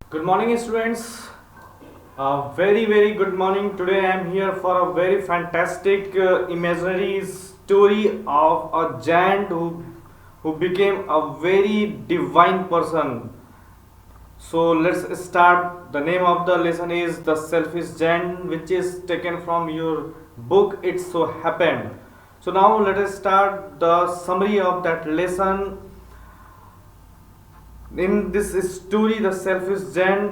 Good morning, students. Very good morning. Today I am here for a very fantastic imaginary story of a giant who became a very divine person. So let's start. The name of the lesson is The Selfish Giant, which is taken from your book It So Happened. So now let us start the summary of that lesson. In this story, the selfish giant,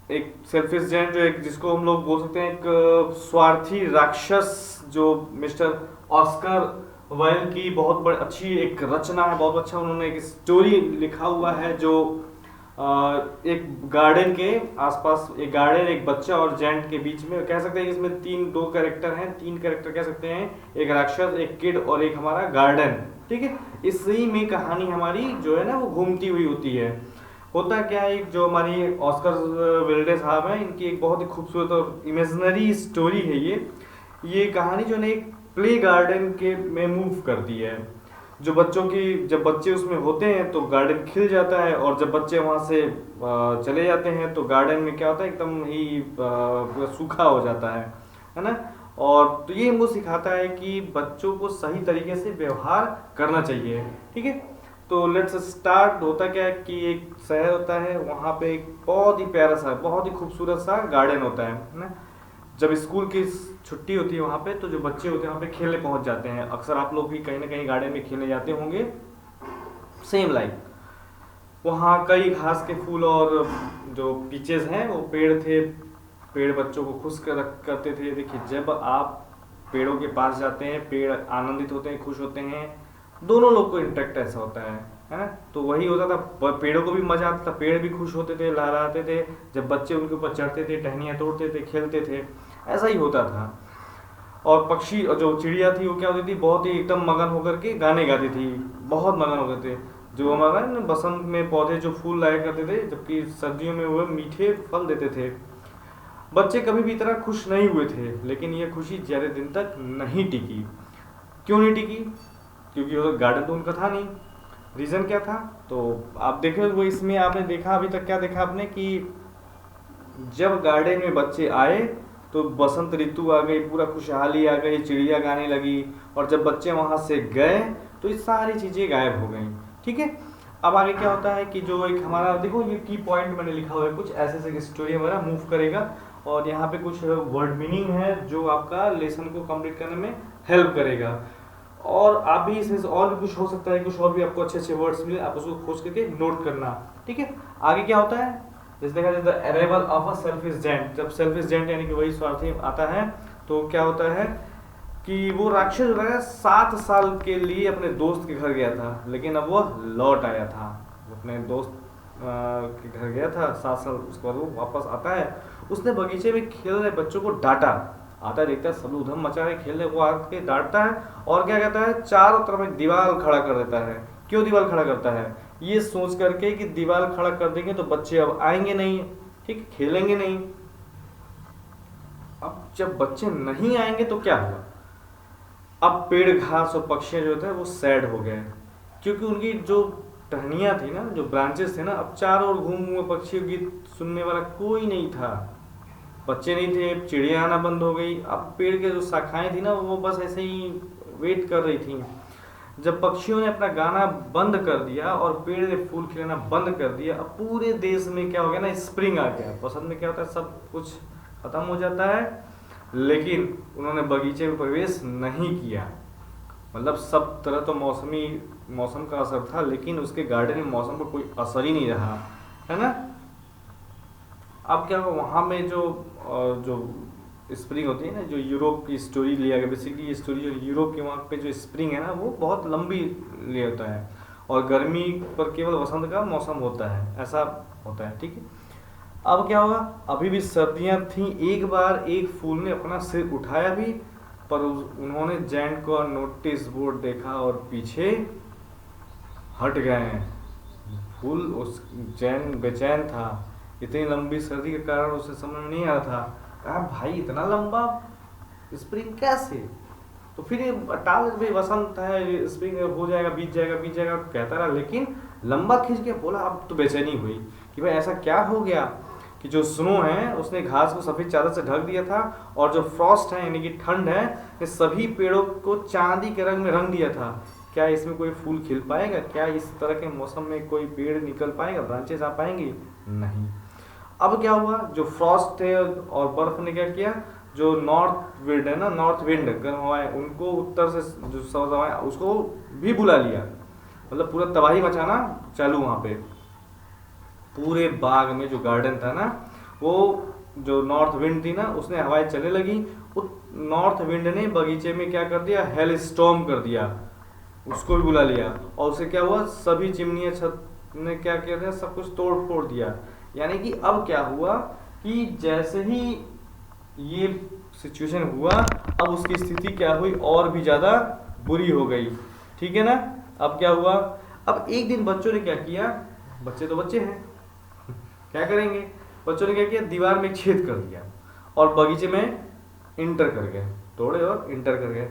एक selfish Jain जो एक जिसको हम लोग बोल सकते हैं एक स्वार्थी राक्षस, जो मिस्टर ऑस्कर वाइल्ड की बहुत बड़ी अच्छी एक रचना है। बहुत अच्छा उन्होंने एक स्टोरी लिखा हुआ है जो एक गार्डन के आसपास, एक गार्डन, एक बच्चा और जेंट के बीच में, कह सकते हैं इसमें दो कैरेक्टर हैं, तीन कैरेक्टर कह सकते हैं, एक राक्षस, एक किड और एक हमारा गार्डन। ठीक है, इसी में कहानी हमारी जो है ना वो घूमती हुई होती है। होता क्या है, जो हमारी ऑस्कर विल्डे साहब हैं, इनकी एक बहुत ही खूबसूरत और इमेजिनरी स्टोरी है ये कहानी जो है एक प्ले गार्डन के में मूव करती है। जो बच्चों की, जब बच्चे उसमें होते हैं तो गार्डन खिल जाता है, और जब बच्चे वहाँ से चले जाते हैं तो गार्डन में क्या होता है, एकदम ही पूरा सूखा हो जाता है ना। और तो ये हमको सिखाता है कि बच्चों को सही तरीके से व्यवहार करना चाहिए। ठीक है, तो लेट्स स्टार्ट। होता क्या है कि एक शहर होता है, वहाँ पे एक बहुत ही प्यारा सा, बहुत ही खूबसूरत सा गार्डन होता है ना। जब स्कूल की छुट्टी होती है वहाँ पे, तो जो बच्चे होते हैं वहाँ पे खेलने पहुँच जाते हैं। अक्सर आप लोग भी कहीं ना कहीं गार्डन में खेलने जाते होंगे, सेम लाइक। वहाँ कई घास के फूल और जो पीचेस हैं वो पेड़ थे। पेड़ बच्चों को खुश करते थे। देखिए, जब आप पेड़ों के पास जाते हैं, पेड़ आनंदित होते हैं, खुश होते हैं, दोनों लोग को इंटरेक्ट ऐसा होता है ना। तो वही होता था, पेड़ों को भी मजा आता था, पेड़ भी खुश होते थे, लहराते थे जब बच्चे उनके ऊपर चढ़ते थे, टहनियाँ तोड़ते थे, खेलते थे, ऐसा ही होता था। और पक्षी, जो चिड़िया थी, वो क्या होती थी, बहुत ही एकदम मगन होकर के गाने गाती थी, बहुत मगन होते थे। जो हमारा ना बसंत में पौधे जो फूल लाया करते थे, जबकि सर्दियों में वो मीठे फल देते थे। बच्चे कभी भी इतना खुश नहीं हुए थे, लेकिन ये खुशी ज़्यादा दिन तक नहीं टिकी। क्यों नहीं टिकी? क्योंकि वो गार्डन तो उनका था नहीं। रीज़न क्या था? तो आप देखे वो इसमें आपने देखा, अभी तक क्या देखा आपने कि जब गार्डन में बच्चे आए तो बसंत ऋतु आ गई, पूरा खुशहाली आ गई, चिड़िया गाने लगी। और जब बच्चे वहाँ से गए तो ये सारी चीज़ें गायब हो गई। ठीक है, अब आगे क्या होता है कि जो एक हमारा, देखो ये की पॉइंट मैंने लिखा हुआ है, कुछ ऐसे से स्टोरी हमारा मूव करेगा, और यहाँ पे कुछ वर्ड मीनिंग है जो आपका लेसन को कंप्लीट करने में हेल्प करेगा। और आप भी इसमें से और भी कुछ हो सकता है, कुछ और भी आपको अच्छे अच्छे वर्ड्स मिले, आप उसको खोज करके नोट करना। ठीक है, आगे क्या होता है, जैसे देखा जाए the arrival of a selfish gent. जब सेल्फिश जेंट यानी कि वही स्वार्थी आता है, तो क्या होता है कि वो राक्षस जो है 7 साल के लिए अपने दोस्त के घर गया था, लेकिन अब वो लौट आया था। अपने दोस्त के घर गया था 7 साल, उसके बाद वो वापस आता है। उसने बगीचे में खेल रहे बच्चों को डांटा। आता है, देखता है सब उधम मचा रहे, खेल रहे, वो आके डांटता है और क्या कहता है, चारों तरफ एक दीवार खड़ा कर देता है। क्यों दीवार खड़ा करता है? ये सोच करके कि दीवार खड़ा कर देंगे तो बच्चे अब आएंगे नहीं, ठीक, खेलेंगे नहीं। अब जब बच्चे नहीं आएंगे तो क्या होगा? अब पेड़, घास और पक्षी जो थे वो सैड हो गए, क्योंकि उनकी जो टहनियाँ थी ना, जो ब्रांचेस थे ना, अब चारों ओर घूम घूम पक्षियों की सुनने वाला कोई नहीं था। बच्चे नहीं थे, चिड़िया आना बंद हो गई। अब पेड़ के जो शाखाएं थी ना, वो बस ऐसे ही वेट कर रही थी। जब पक्षियों ने अपना गाना बंद कर दिया और पेड़ ने फूल खिलाना बंद कर दिया, अब पूरे देश में क्या हो गया ना, स्प्रिंग आ गया। बसंत में क्या होता है, सब कुछ खत्म हो जाता है, लेकिन उन्होंने बगीचे में प्रवेश नहीं किया। मतलब सब तरह तो मौसम का असर था, लेकिन उसके गार्डन में मौसम का कोई असर ही नहीं रहा, है ना। अब क्या हुआ, वहाँ में जो स्प्रिंग होती है ना, जो यूरोप की स्टोरी लिया गया, बेसिकली ये स्टोरी जो यूरोप के वहाँ पे जो स्प्रिंग है ना, वो बहुत लंबी ले होता है, और गर्मी पर केवल वसंत का मौसम होता है, ऐसा होता है। ठीक है, अब क्या होगा, अभी भी सर्दियाँ थी। एक बार एक फूल ने अपना सिर उठाया भी, पर उन्होंने जैंट को नोटिस बोर्ड देखा और पीछे हट गए। फूल, उस जैन बेचैन था, इतनी लंबी सर्दी के कारण उसे समझ नहीं आ रहा था। कहा, भाई इतना लंबा स्प्रिंग कैसे? तो फिर ये टाल भाई, वसंत है, स्प्रिंग हो जाएगा, बीत जाएगा, कहता रहा, लेकिन लंबा खींच के बोला। अब तो बेचैनी हुई कि भाई ऐसा क्या हो गया कि जो स्नो है उसने घास को सफेद चादर से ढक दिया था, और जो फ्रॉस्ट है यानी कि ठंड है, ये सभी पेड़ों को चांदी के रंग में रंग दिया था। क्या इसमें कोई फूल खिल पाएगा? क्या इस तरह के मौसम में कोई पेड़ निकल पाएगा, ब्रांचेस आ पाएंगी? नहीं। अब क्या हुआ, जो फ्रॉस्ट थे और बर्फ ने क्या किया, जो नॉर्थ विंड है ना, नॉर्थ विंड गर्म हवाएं, उनको उत्तर से जो सर्द हवाएं उसको भी बुला लिया। मतलब पूरा तबाही मचाना चालू वहां पे। पूरे बाग में जो गार्डन था ना, वो जो नॉर्थ विंड थी ना, उसने हवाएं चलने लगी। उस नॉर्थ विंड ने बगीचे में क्या कर दिया, हेल स्टॉर्म कर दिया, उसको भी बुला लिया। और उससे क्या हुआ, सभी चिमनियां छत ने क्या किया था, सब कुछ तोड़ फोड़ दिया। यानी कि अब क्या हुआ कि जैसे ही ये सिचुएशन हुआ, अब उसकी स्थिति क्या हुई, और भी ज्यादा बुरी हो गई। ठीक है ना। अब क्या हुआ, अब एक दिन बच्चों ने क्या किया, बच्चे तो बच्चे हैं, क्या करेंगे, बच्चों ने क्या किया, दीवार में एक छेद कर दिया और बगीचे में इंटर कर गए, तोड़े और इंटर कर गए।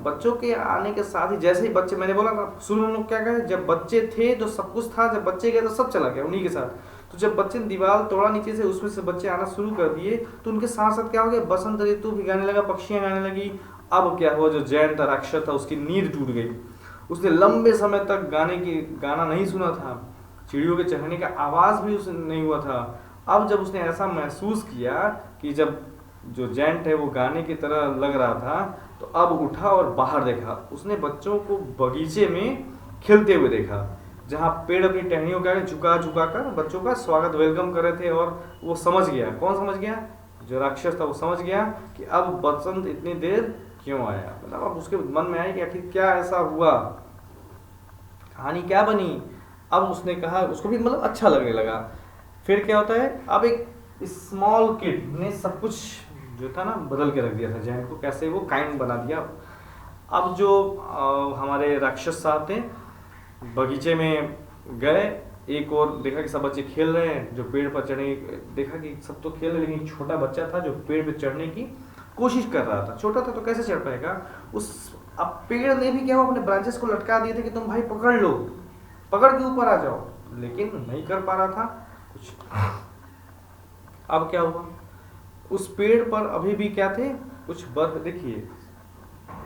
बच्चों के आने के साथ ही, जैसे ही बच्चे, मैंने बोला ना शुरू में लोग क्या कहे, जब बच्चे थे तो सब कुछ था, जब बच्चे गए तो सब चला गया उन्हीं के साथ। तो जब बच्चे ने दीवार तोड़ा नीचे से, उसमें से बच्चे आना शुरू कर दिए, तो उनके साथ साथ क्या हो गया, बसंत ऋतु भी गाने लगा, पक्षियां गाने लगी। अब क्या हुआ, जो जैन था, राक्षस था, उसकी नींद टूट गई। उसने लंबे समय तक गाना नहीं सुना था, चिड़ियों के चहकने का आवाज भी उसे नहीं हुआ था। अब जब उसने ऐसा महसूस किया कि जब जो जैंट है वो गाने की तरह लग रहा था, तो अब उठा और बाहर देखा। उसने बच्चों को बगीचे में खेलते हुए देखा, जहाँ पेड़ अपनी टहनियों का झुका झुका कर बच्चों का स्वागत, वेलकम कर रहे थे। और वो समझ गया, कौन समझ गया, जो राक्षस था वो समझ गया कि अब बसंत इतनी देर क्यों आया। मतलब अब उसके मन में आया कि आखिर क्या ऐसा हुआ, कहानी क्या बनी। अब उसने कहा, उसको भी मतलब अच्छा लगने लगा। फिर क्या होता है, अब एक स्मॉल किड ने सब कुछ जो था ना बदल के रख दिया था, जैन को कैसे वो काइंड बना दिया। अब जो हमारे राक्षस साहब थे, बगीचे में गए, एक और देखा कि सब बच्चे खेल रहे हैं, जो पेड़ पर चढ़े, देखा कि सब तो खेल रहे, लेकिन एक छोटा बच्चा था जो पेड़ पर चढ़ने की कोशिश कर रहा था। छोटा था तो कैसे चढ़ पाएगा उस, अब पेड़ ने भी क्या हुआ, अपने ब्रांचेस को लटका दिए थे कि तुम भाई पकड़ लो, पकड़ के ऊपर आ जाओ, लेकिन नहीं कर पा रहा था कुछ। अब क्या हुआ, उस पेड़ पर अभी भी क्या थे, कुछ बर्फ। देखिए,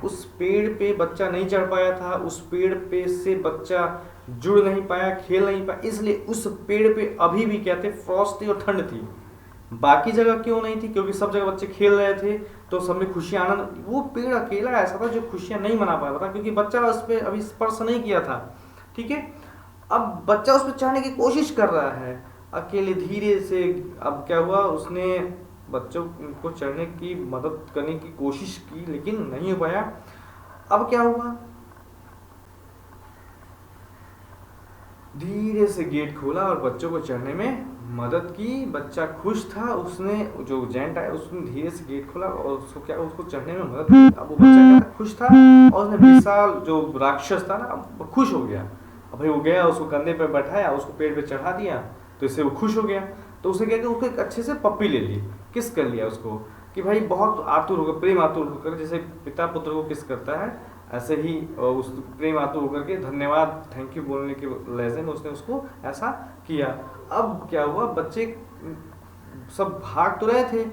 उस पेड़ पे बच्चा नहीं चढ़ पाया था, उस पेड़ पे से बच्चा जुड़ नहीं पाया, खेल नहीं पाया, इसलिए उस पेड़ पे अभी भी क्या थे, फ्रॉस्ट थी और ठंड थी। बाकी जगह क्यों नहीं थी, क्योंकि सब जगह बच्चे खेल रहे थे, तो सब में खुशियां, आनंद। वो पेड़ अकेला ऐसा था जो खुशियां नहीं मना पा रहा था, क्योंकि बच्चा उस पर अभी स्पर्श नहीं किया था। ठीक है। अब बच्चा उस पर चढ़ने की कोशिश कर रहा है अकेले, धीरे से। अब क्या हुआ, उसने बच्चों को चढ़ने की मदद करने की कोशिश की, लेकिन नहीं हो पाया। अब क्या हुआ, धीरे से गेट खोला और बच्चों को चढ़ने में मदद की। बच्चा खुश था, उसने, जो जेंट आया उसने धीरे से गेट खोला और उसको चढ़ने में मदद की। अब वो बच्चा क्या था, खुश था, और उसने विशाल जो राक्षस था ना, अब खुश हो गया। अब भाई वो गया, उसको कंधे पे बैठाया, उसको पेड़ पे चढ़ा दिया, तो इससे वो खुश हो गया। तो उसने क्या किया, उसको एक अच्छे से पप्पी ले ली, किस कर लिया उसको, कि भाई बहुत आतुर होकर, प्रेम आतुर होकर, जैसे पिता पुत्र को किस करता है, ऐसे ही उस प्रेम आतुर होकर के धन्यवाद, थैंक यू बोलने के लहजे में उसने उसको ऐसा किया। अब क्या हुआ, बच्चे सब भाग तो रहे थे,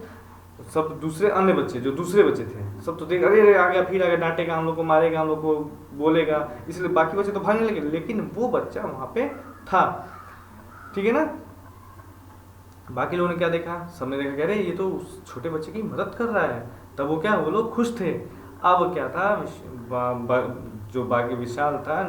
सब दूसरे अन्य बच्चे, जो दूसरे बच्चे थे, सब तो देख, अरे अरे आ गया, फिर आ गया, डांटेगा हम लोग को, मारेगा हम लोग को, बोलेगा, इसलिए बाकी बच्चे तो भागने लगे, लेकिन वो बच्चा वहां पे था। ठीक है ना। बाकी लोगों ने क्या देखा, सबने देखा, कह रहे ये तो उस छोटे बच्चे की मदद कर रहा है। तब वो क्या, वो लोग खुश थे। अब क्या था, जो बाकी विशाल था,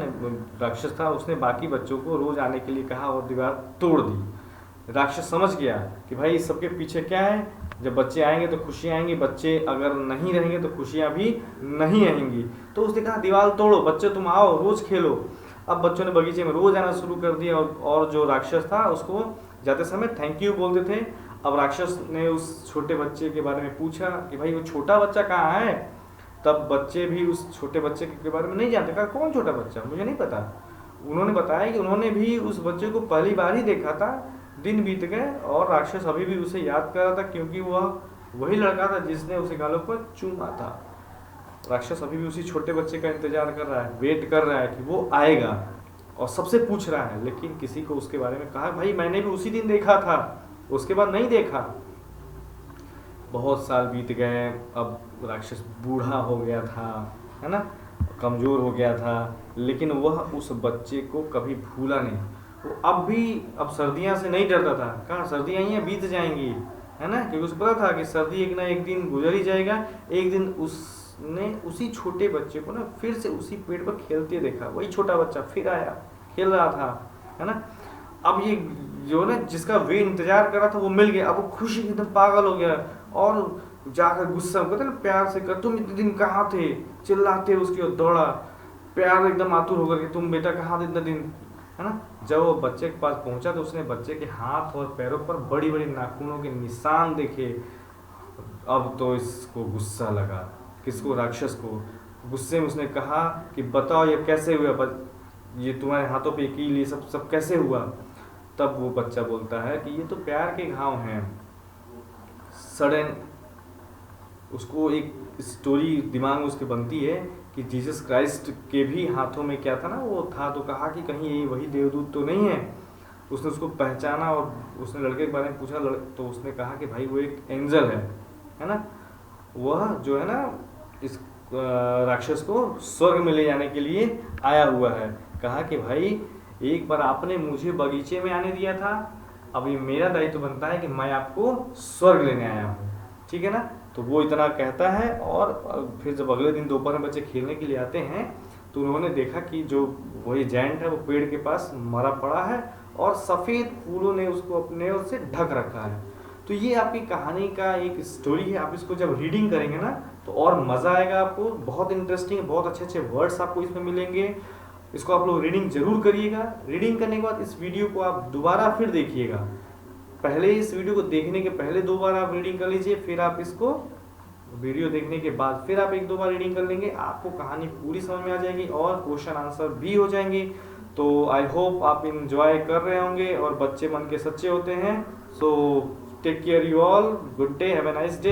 राक्षस था, उसने बाकी बच्चों को रोज आने के लिए कहा और दीवार तोड़ दी। राक्षस समझ गया कि भाई इस सबके पीछे क्या है, जब बच्चे आएंगे तो खुशियां आएंगी, बच्चे अगर नहीं रहेंगे तो खुशियां भी नहीं आएंगी। तो उसने कहा दीवार तोड़ो, बच्चे तुम आओ, रोज खेलो। अब बच्चों ने बगीचे में रोज आना शुरू कर दिया, और जो राक्षस था उसको जाते समय थैंक यू बोलते थे। अब राक्षस ने उस छोटे बच्चे के बारे में पूछा कि भाई वो छोटा बच्चा कहाँ है। तब बच्चे भी उस छोटे बच्चे के बारे में नहीं जानते, कहा कौन छोटा बच्चा, मुझे नहीं पता। उन्होंने बताया कि उन्होंने भी उस बच्चे को पहली बार ही देखा था, दिन बीत गए और राक्षस अभी भी उसे याद कर रहा था, क्योंकि वह वही लड़का था जिसने उसे गालों पर चूमा था। राक्षस अभी भी उसी छोटे बच्चे का इंतजार कर रहा है, वेट कर रहा है कि वो आएगा। और सबसे पूछ रहा है, लेकिन किसी को उसके बारे में कहा भाई मैंने भी उसी दिन देखा था, उसके बाद नहीं देखा। बहुत साल बीत गए, अब राक्षस बूढ़ा हो गया था, है ना, कमज़ोर हो गया था, लेकिन वह उस बच्चे को कभी भूला नहीं। वो अब सर्दियाँ से नहीं डरता था, कहाँ सर्दियाँ ही हैं, बीत जाएंगी, है ना, क्योंकि उसको पता था कि सर्दी एक ना एक दिन गुजर ही जाएगा। एक दिन उसने उसी छोटे बच्चे को ना फिर से उसी पेड़ पर खेलते देखा, वही छोटा बच्चा फिर आया, खेल रहा था, है ना। अब ये जो ना जिसका वे इंतजार कर रहा था वो मिल गया, अब वो खुशी एकदम पागल हो गया और जाकर गुस्सा कहते ना प्यार से कर, तुम इतने दिन कहाँ थे, चिल्लाते उसकी ओर दौड़ा, प्यार एकदम आतुर होकर के तुम बेटा कहाँ थे इतने दिन, है ना। जब वो बच्चे के पास पहुंचा तो उसने बच्चे के हाथ और पैरों पर बड़ी बड़ी नाखूनों के निशान देखे। अब तो इसको गुस्सा लगा, किसको, राक्षस को। गुस्से में उसने कहा कि बताओ ये कैसे हुआ, ये तुम्हारे हाथों पे कील, ये सब कैसे हुआ। तब वो बच्चा बोलता है कि ये तो प्यार के घाव हैं। सडन उसको एक स्टोरी दिमाग में उसके बनती है कि जीसस क्राइस्ट के भी हाथों में क्या था ना, वो था, तो कहा कि कहीं ये वही देवदूत तो नहीं है। उसने उसको पहचाना और उसने लड़के के बारे में पूछा, तो उसने कहा कि भाई वो एक एंजल है ना, वह जो है ना इस राक्षस को स्वर्ग में ले जाने के लिए आया हुआ है। कहा कि भाई एक बार आपने मुझे बगीचे में आने दिया था, अब ये मेरा दायित्व बनता है कि मैं आपको स्वर्ग लेने आया हूँ, ठीक है ना। तो वो इतना कहता है और फिर जब अगले दिन दोपहर में बच्चे खेलने के लिए आते हैं तो उन्होंने देखा कि जो वही जायंट है वो पेड़ के पास मरा पड़ा है और सफ़ेद फूलों ने उसको अपने ओर से ढक रखा है। तो ये आपकी कहानी का एक स्टोरी है। आप इसको जब रीडिंग करेंगे ना तो और मज़ा आएगा आपको, बहुत इंटरेस्टिंग, बहुत अच्छे अच्छे वर्ड्स आपको इसमें मिलेंगे। इसको आप लोग रीडिंग जरूर करिएगा। रीडिंग करने के बाद इस वीडियो को आप दोबारा फिर देखिएगा। पहले इस वीडियो को देखने के पहले 2 बार आप रीडिंग कर लीजिए, फिर आप इसको वीडियो देखने के बाद फिर आप 1-2 बार रीडिंग कर लेंगे, आपको कहानी पूरी समझ में आ जाएगी और क्वेश्चन आंसर भी हो जाएंगे। तो आई होप आप इंजॉय कर रहे होंगे और बच्चे मन के सच्चे होते हैं। So take care you all, good day, have a nice day.